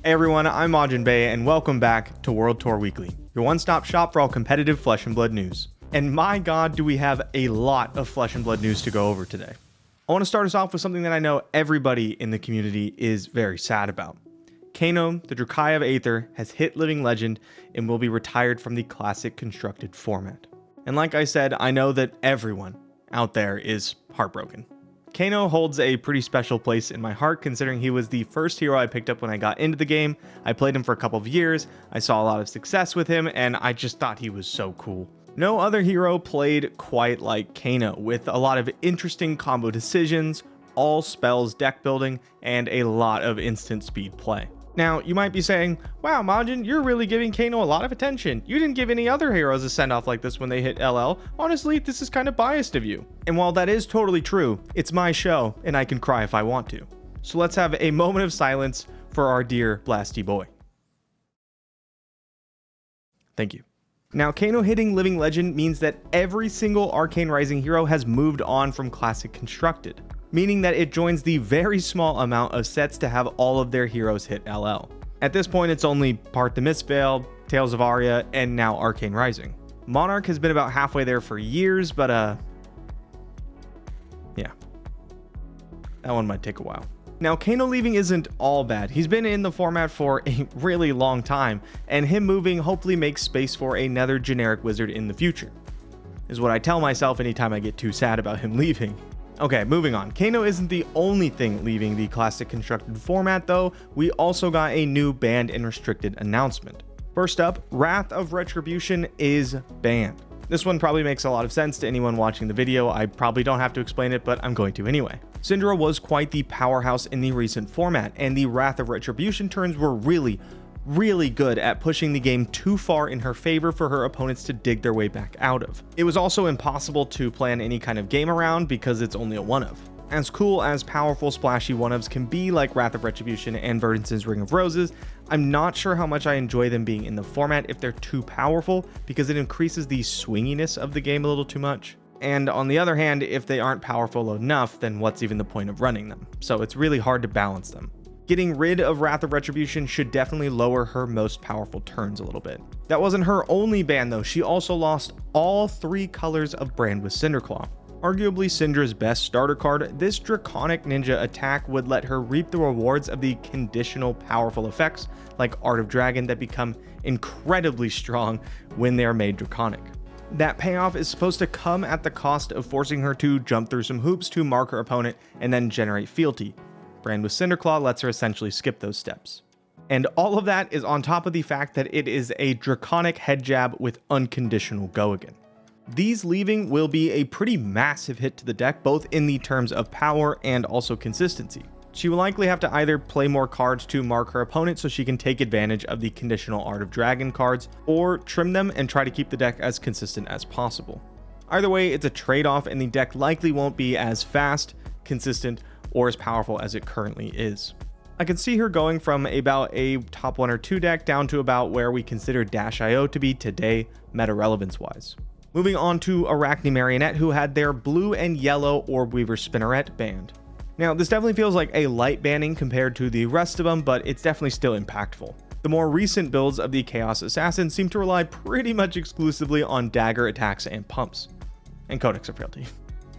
Hey everyone, I'm Majin and welcome back to World Tour Weekly, your one-stop shop for all competitive Flesh and Blood news. And my god, do we have a lot of Flesh and Blood news to go over today. I want to start us off with something that I know everybody in the community is very sad about. Kano, the Drukai of Aether, has hit Living Legend and will be retired from the classic constructed format. And like I said, I know that everyone out there is heartbroken. Kano holds a pretty special place in my heart considering he was the first hero I picked up when I got into the game. I played him for a couple of years, I saw a lot of success with him, and I just thought he was so cool. No other hero played quite like Kano, with a lot of interesting combo decisions, all spells deck building, and a lot of instant speed play. Now, you might be saying, wow, Majin, you're really giving Kano a lot of attention. You didn't give any other heroes a send-off like this when they hit LL. Honestly, this is kind of biased of you. And while that is totally true, it's my show, and I can cry if I want to. So let's have a moment of silence for our dear Blasty boy. Thank you. Now, Kano hitting Living Legend means that every single Arcane Rising hero has moved on from Classic Constructed, meaning that it joins the very small amount of sets to have all of their heroes hit LL. At this point, it's only Part the Mistveil, Tales of Aria, and now Arcane Rising. Monarch has been about halfway there for years, but yeah. That one might take a while. Now, Kano leaving isn't all bad. He's been in the format for a really long time, and him moving hopefully makes space for another generic wizard in the future, is what I tell myself anytime I get too sad about him leaving. Okay, moving on. Kano isn't the only thing leaving the classic constructed format though. We also got a new banned and restricted announcement. First up, Wrath of Retribution is banned. This one probably makes a lot of sense to anyone watching the video. I probably don't have to explain it, but I'm going to anyway. Syndra was quite the powerhouse in the recent format, and the Wrath of Retribution turns were really good at pushing the game too far in her favor for her opponents to dig their way back out of. It was also impossible to plan any kind of game around because it's only a one-of. As cool as powerful splashy one-ofs can be like Wrath of Retribution and Verdance's Ring of Roses, I'm not sure how much I enjoy them being in the format if they're too powerful because it increases the swinginess of the game a little too much. And on the other hand, if they aren't powerful enough, then what's even the point of running them? So it's really hard to balance them. Getting rid of Wrath of Retribution should definitely lower her most powerful turns a little bit. That wasn't her only ban though, she also lost all 3 colors of Brand with Cinderclaw. Arguably Syndra's best starter card, this Draconic Ninja attack would let her reap the rewards of the conditional powerful effects like Art of Dragon that become incredibly strong when they are made Draconic. That payoff is supposed to come at the cost of forcing her to jump through some hoops to mark her opponent and then generate fealty. Brand with Cinderclaw lets her essentially skip those steps. And all of that is on top of the fact that it is a Draconic head jab with unconditional go again. These leaving will be a pretty massive hit to the deck both in the terms of power and also consistency. She will likely have to either play more cards to mark her opponent so she can take advantage of the conditional Art of Dragon cards, or trim them and try to keep the deck as consistent as possible. Either way, it's a trade-off and the deck likely won't be as fast, consistent, or as powerful as it currently is. I can see her going from about a top 1 or 2 deck down to about where we consider Dash.io to be today, meta relevance wise. Moving on to Arachne Marionette, who had their blue and yellow Orb Weaver Spinneret banned. Now, this definitely feels like a light banning compared to the rest of them, but it's definitely still impactful. The more recent builds of the Chaos Assassin seem to rely pretty much exclusively on dagger attacks and pumps, and Codex of Frailty.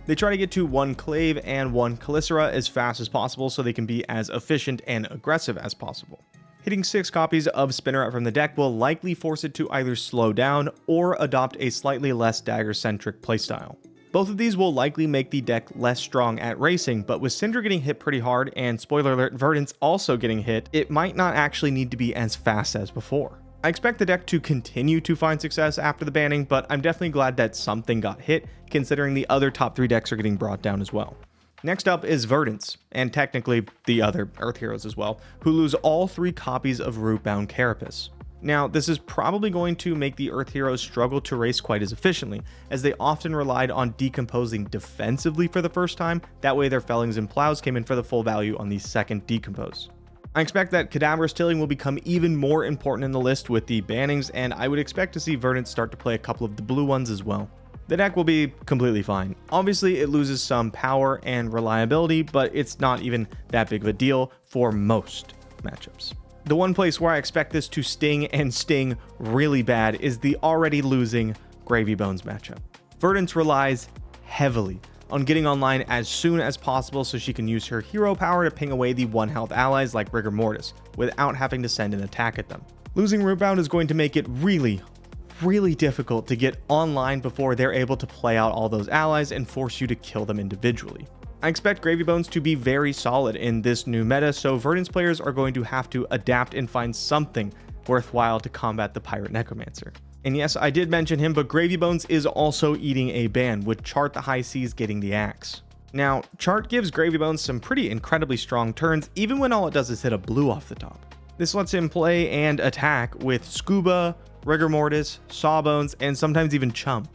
They try to get to 1 Clave and 1 Calicera as fast as possible so they can be as efficient and aggressive as possible. Hitting 6 copies of Spinneret from the deck will likely force it to either slow down or adopt a slightly less dagger-centric playstyle. Both of these will likely make the deck less strong at racing, but with Syndra getting hit pretty hard and spoiler alert, Verdance also getting hit, it might not actually need to be as fast as before. I expect the deck to continue to find success after the banning, but I'm definitely glad that something got hit, considering the other top 3 decks are getting brought down as well. Next up is Verdance, and technically the other Earth heroes as well, who lose all 3 copies of Rootbound Carapace. Now, this is probably going to make the Earth heroes struggle to race quite as efficiently, as they often relied on decomposing defensively for the first time. That way their Fellings and Plows came in for the full value on the second decompose. I expect that Cadaverous Tilling will become even more important in the list with the bannings, and I would expect to see Verdance start to play a couple of the blue ones as well. The deck will be completely fine. Obviously, it loses some power and reliability, but it's not even that big of a deal for most matchups. The one place where I expect this to sting and sting really bad is the already losing Gravy Bones matchup. Verdance relies heavily on getting online as soon as possible so she can use her hero power to ping away the 1 health allies like Rigor Mortis without having to send an attack at them. Losing Rootbound is going to make it really difficult to get online before they're able to play out all those allies and force you to kill them individually. I expect Gravy Bones to be very solid in this new meta, so Verdance players are going to have to adapt and find something worthwhile to combat the Pirate Necromancer. And yes, I did mention him, but Gravy Bones is also eating a ban, with Chart the High Seas getting the axe. Now, Chart gives Gravy Bones some pretty incredibly strong turns, even when all it does is hit a blue off the top. This lets him play and attack with Scuba, Rigor Mortis, Sawbones, and sometimes even Chum.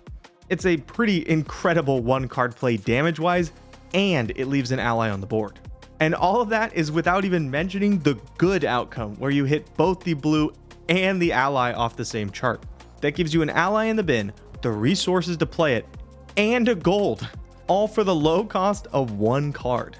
It's a pretty incredible one card play damage-wise, and it leaves an ally on the board. And all of that is without even mentioning the good outcome, where you hit both the blue and the ally off the same chart. That gives you an ally in the bin, the resources to play it, and a gold, all for the low cost of 1 card.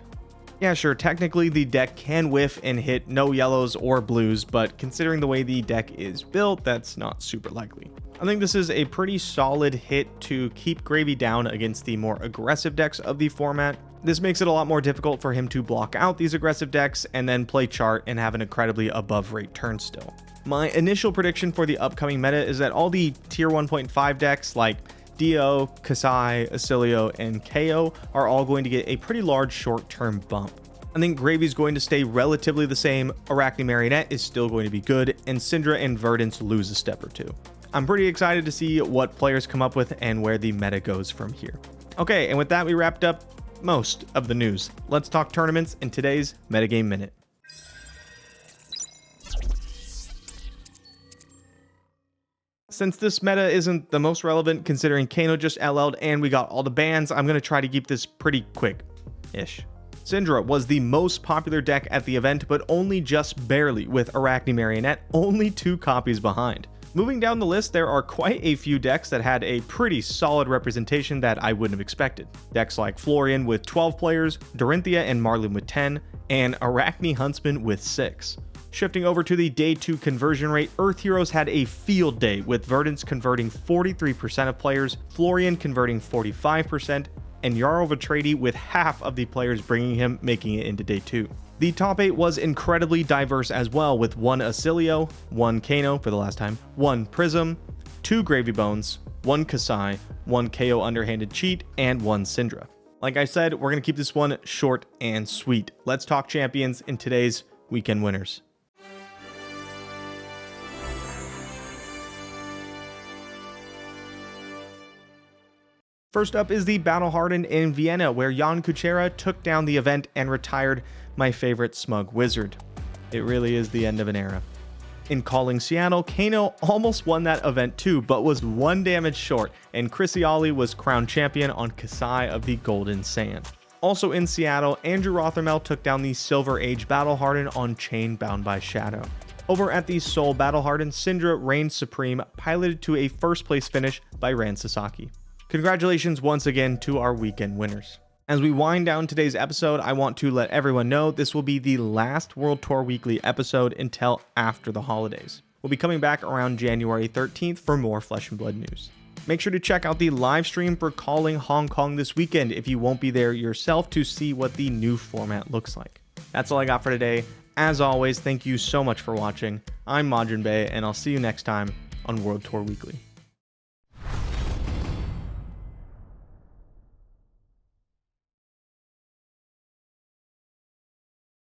Yeah, sure, technically the deck can whiff and hit no yellows or blues, but considering the way the deck is built, that's not super likely. I think this is a pretty solid hit to keep Gravy down against the more aggressive decks of the format. This makes it a lot more difficult for him to block out these aggressive decks and then play Chart and have an incredibly above rate turn still. My initial prediction for the upcoming meta is that all the tier 1.5 decks like Dio, Kasai, Acilio, and KO are all going to get a pretty large short-term bump. I think Gravy's going to stay relatively the same, Arachne Marionette is still going to be good, and Syndra and Verdance lose a step or two. I'm pretty excited to see what players come up with and where the meta goes from here. Okay, and with that we wrapped up most of the news. Let's talk tournaments in today's Metagame Minute. Since this meta isn't the most relevant considering Kano just LL'd and we got all the bans, I'm going to try to keep this pretty quick-ish. Syndra was the most popular deck at the event, but only just barely, with Arachne Marionette only 2 copies behind. Moving down the list, there are quite a few decks that had a pretty solid representation that I wouldn't have expected. Decks like Florian with 12 players, Dorinthia and Marlin with 10, and Arachne Huntsman with 6. Shifting over to the day 2 conversion rate, Earth Heroes had a field day, with Verdance converting 43% of players, Florian converting 45%, and Jarl Vitradi with half of the players bringing him, making it into day 2. The top 8 was incredibly diverse as well, with 1 Acilio, 1 Kano for the last time, 1 Prism, 2 Gravy Bones, 1 Kasai, 1 KO Underhanded Cheat, and 1 Syndra. Like I said, we're going to keep this one short and sweet. Let's talk champions in today's weekend winners. First up is the Battle Hardened in Vienna, where Jan Kuchera took down the event and retired my favorite smug wizard. It really is the end of an era. In Calling Seattle, Kano almost won that event too, but was 1 damage short, and Chrissy Ollie was crowned champion on Kasai of the Golden Sand. Also in Seattle, Andrew Rothermel took down the Silver Age Battle Hardened on Chain Bound by Shadow. Over at the Seoul Battle Hardened, Syndra reigned supreme, piloted to a first place finish by Ran Sasaki. Congratulations once again to our weekend winners. As we wind down today's episode, I want to let everyone know this will be the last World Tour Weekly episode until after the holidays. We'll be coming back around January 13th for more Flesh and Blood news. Make sure to check out the live stream for Calling Hong Kong this weekend if you won't be there yourself to see what the new format looks like. That's all I got for today. As always, thank you so much for watching. I'm Majin, and I'll see you next time on World Tour Weekly.